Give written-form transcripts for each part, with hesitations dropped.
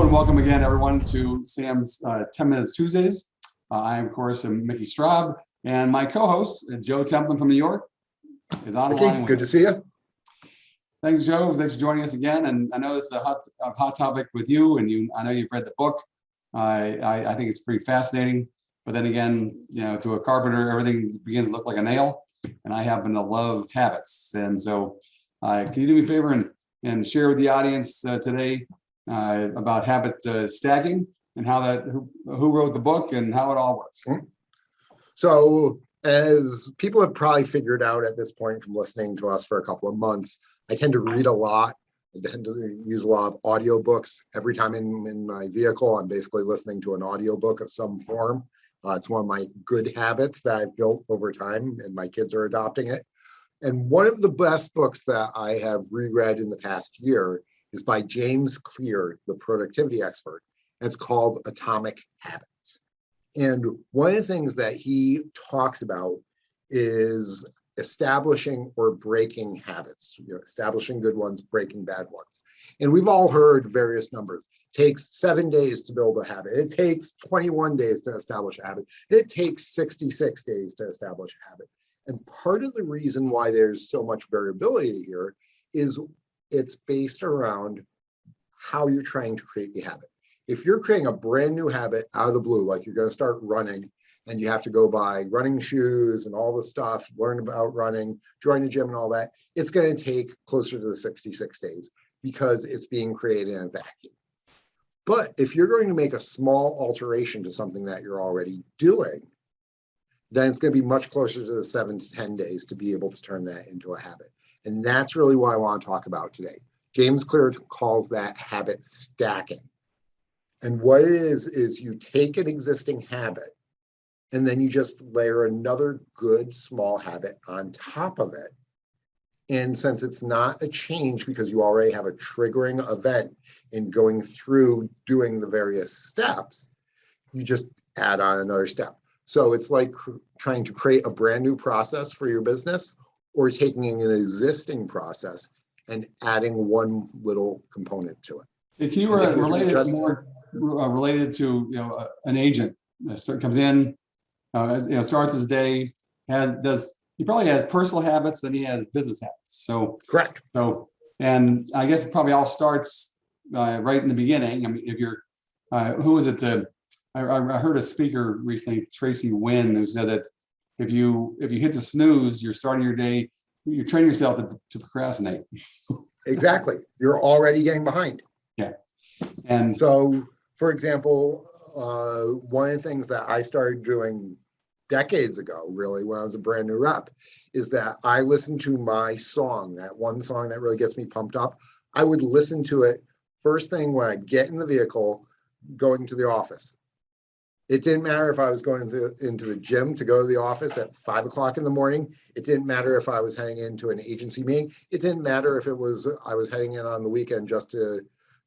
and welcome again, everyone, to Sam's 10 Minutes Tuesdays. I, of course, am Mickey Straub, and my co-host, Joe Templin from New York, is on the line. Good to see you. Thanks, Joe. Thanks for joining us again. And I know this is a hot topic with you, and I know you've read the book. I think it's pretty fascinating. But then again, to a carpenter, everything begins to look like a nail. And I happen to love habits. And so, can you do me a favor and share with the audience today about habit stacking and who wrote the book and how it all works? So, as people have probably figured out at this point from listening to us for a couple of months, I tend to read a lot. I tend to use a lot of audiobooks. Every time in my vehicle, I'm basically listening to an audiobook of some form. It's one of my good habits that I've built over time, and my kids are adopting it. And one of the best books that I have reread in the past year is by James Clear, the productivity expert. And it's called Atomic Habits. And one of the things that he talks about is establishing or breaking habits, establishing good ones, breaking bad ones. And we've all heard various numbers. It takes 7 days to build a habit. It takes 21 days to establish a habit. It takes 66 days to establish a habit. And part of the reason why there's so much variability here is it's based around how you're trying to create the habit. If you're creating a brand new habit out of the blue, like you're going to start running and you have to go buy running shoes and all the stuff, learn about running, join a gym and all that, it's going to take closer to the 66 days because it's being created in a vacuum. But if you're going to make a small alteration to something that you're already doing, then it's going to be much closer to the 7 to 10 days to be able to turn that into a habit. And that's really what I want to talk about today. James Clear calls that habit stacking. And what it is you take an existing habit and then you just layer another good small habit on top of it. And since it's not a change because you already have a triggering event in going through doing the various steps, you just add on another step. So it's like trying to create a brand new process for your business or taking an existing process and adding one little component to it. If you were related to an agent that comes in, starts his day, he probably has personal habits, then he has business habits. So correct. So, and I guess it probably all starts right in the beginning. I mean, if you're, who was it? I heard a speaker recently, Tracy Wynn, who said that if you hit the snooze, you're starting your day, you're training yourself to procrastinate. Exactly. You're already getting behind. Yeah. And so, for example, one of the things that I started doing decades ago, really, when I was a brand new rep, is that I listened to my song, that one song that really gets me pumped up. I would listen to it first thing when I get in the vehicle, going to the office. It didn't matter if I was going into the gym to go to the office at 5 o'clock in the morning. It didn't matter if I was heading into an agency meeting. It didn't matter if I was heading in on the weekend just to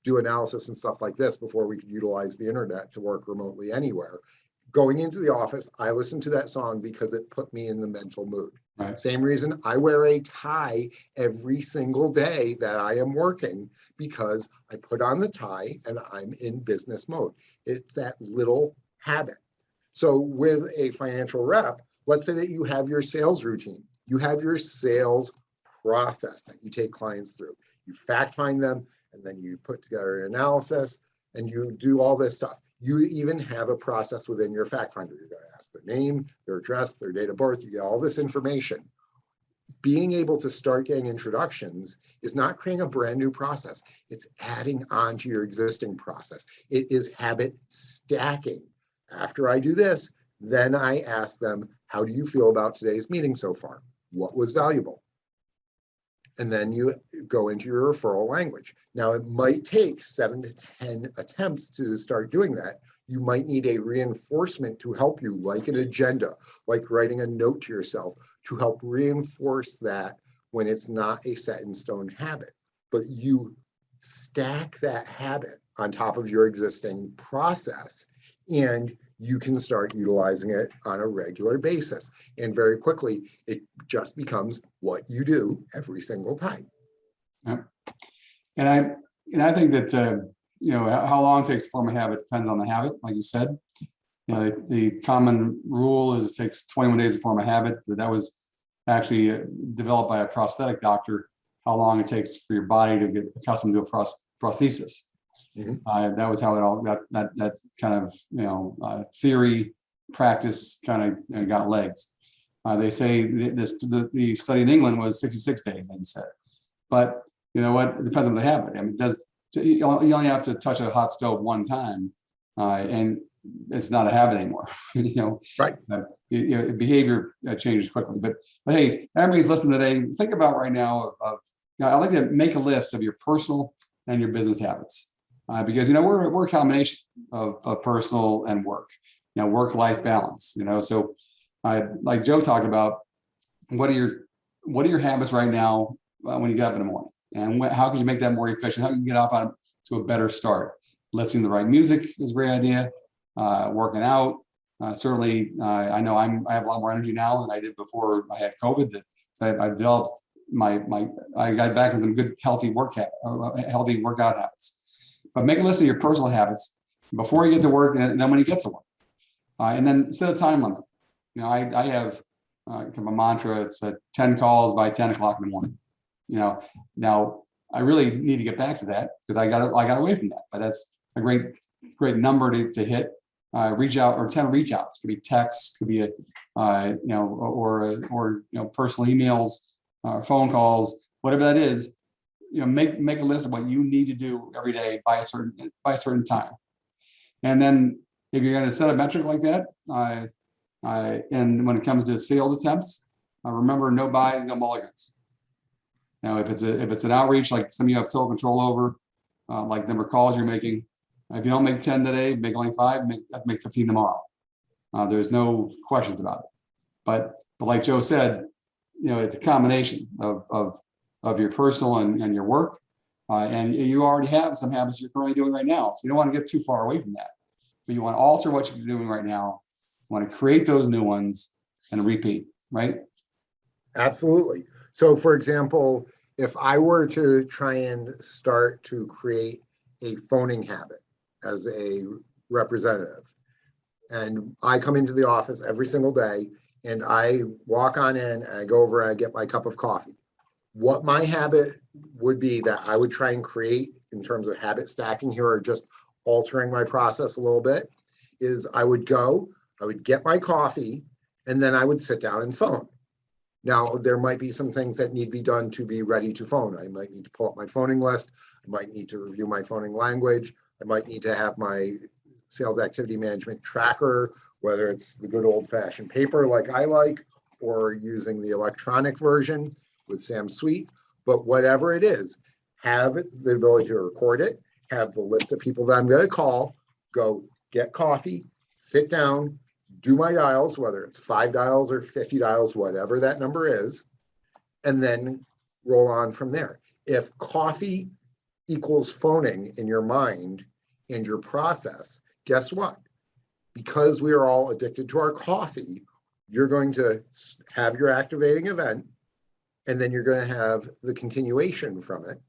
do analysis and stuff like this before we could utilize the internet to work remotely anywhere. Going into the office, I listened to that song because it put me in the mental mood. Right. Same reason I wear a tie every single day that I am working, because I put on the tie and I'm in business mode. It's that little habit. So with a financial rep, let's say that you have your sales routine. You have your sales process that you take clients through. You fact find them, and then you put together an analysis, and you do all this stuff. You even have a process within your fact finder. You're going to ask their name, their address, their date of birth. You get all this information. Being able to start getting introductions is not creating a brand new process. It's adding on to your existing process. It is habit stacking. After I do this, then I ask them, how do you feel about today's meeting so far? What was valuable? And then you go into your referral language. Now, it might take 7 to 10 attempts to start doing that. You might need a reinforcement to help you, like an agenda, like writing a note to yourself to help reinforce that when it's not a set in stone habit. But you stack that habit on top of your existing process, and you can start utilizing it on a regular basis. And very quickly, it just becomes what you do every single time. Yeah. And I think that how long it takes to form a habit depends on the habit, like you said. The common rule is it takes 21 days to form a habit, but that was actually developed by a prosthetic doctor, how long it takes for your body to get accustomed to a prosthesis. That was how it all got, that kind of, theory practice kind of got legs. They say the study in England was 66 days, like you said. But you know what? It depends on the habit. I mean, you only have to touch a hot stove one time, and it's not a habit anymore. Right. Behavior changes quickly. But hey, everybody's listening today. Think about right now I like to make a list of your personal and your business habits, because we're a combination of personal and work. Work-life balance. So like Joe talked about, what are your habits right now when you get up in the morning, and how can you make that more efficient? How can you get up to a better start? Listening to the right music is a great idea. Working out, certainly. I know I have a lot more energy now than I did before I had COVID. So I developed I got back in some good healthy workout habits. But make a list of your personal habits before you get to work, and then when you get to work, and then set a time limit. I have kind of a mantra. It's 10 calls by 10 o'clock in the morning. Now I really need to get back to that because I got away from that. But that's a great number to hit. Reach out, or 10 reach outs. Could be texts, could be or personal emails, phone calls, whatever that is. Make a list of what you need to do every day by a certain time. And then if you're going to set a metric like that, and when it comes to sales attempts, remember, no buys, no mulligans. If it's an outreach, like some of you have total control over, like number of calls you're making. If you don't make 10 today, make only 5, make 15 tomorrow. There's no questions about it. But like Joe said, it's a combination of your personal and your work. And you already have some habits you're currently doing right now. So you don't want to get too far away from that. But you want to alter what you're doing right now. You want to create those new ones and repeat, right? Absolutely. So for example, if I were to try and start to create a phoning habit as a representative, and I come into the office every single day and I walk on in and I go over and I get my cup of coffee, what my habit would be that I would try and create in terms of habit stacking here, or just altering my process a little bit, is I would get my coffee, and then I would sit down and phone. Now, there might be some things that need to be done to be ready to phone. I might need to pull up my phoning list. I might need to review my phoning language. I might need to have my sales activity management tracker, whether it's the good old fashioned paper like I like, or using the electronic version with Sam Suite. But whatever it is, have the ability to record it, have the list of people that I'm going to call, go get coffee, sit down, do my dials, whether it's 5 dials or 50 dials, whatever that number is, and then roll on from there. If coffee equals phoning in your mind and your process, guess what? Because we are all addicted to our coffee, you're going to have your activating event, and then you're going to have the continuation from it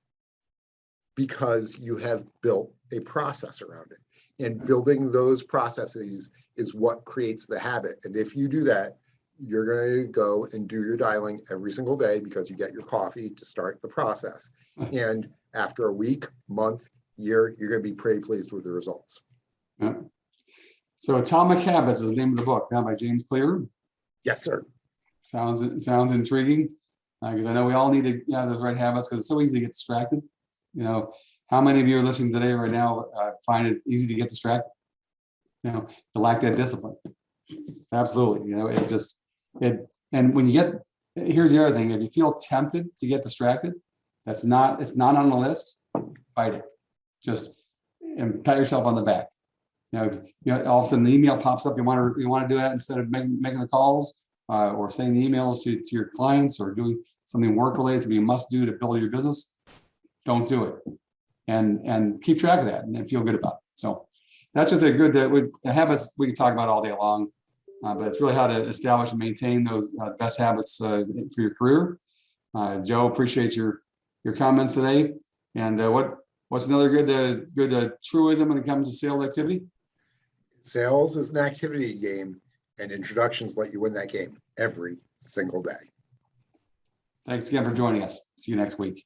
because you have built a process around it. And building those processes is what creates the habit. And if you do that, you're going to go and do your dialing every single day because you get your coffee to start the process. And after a week, month, year, you're going to be pretty pleased with the results. Yeah. So Atomic Habits is the name of the book, by James Clear. Yes, sir. Sounds intriguing, because I know we all need to have those right habits, because it's so easy to get distracted. How many of you are listening today right now find it easy to get distracted? To lack that discipline. Absolutely. And when you get, here's the other thing: if you feel tempted to get distracted, it's not on the list. Fight it. Just and pat yourself on the back. All of a sudden the email pops up. You want to do that instead of making the calls or sending the emails to your clients, or doing something work related, something you must do to build your business. Don't do it. And keep track of that and feel good about it. So that's just a good habits we can talk about all day long, but it's really how to establish and maintain those best habits for your career. Joe, appreciate your comments today. And What's another good truism when it comes to sales activity? Sales is an activity game, and introductions let you win that game every single day. Thanks again for joining us. See you next week.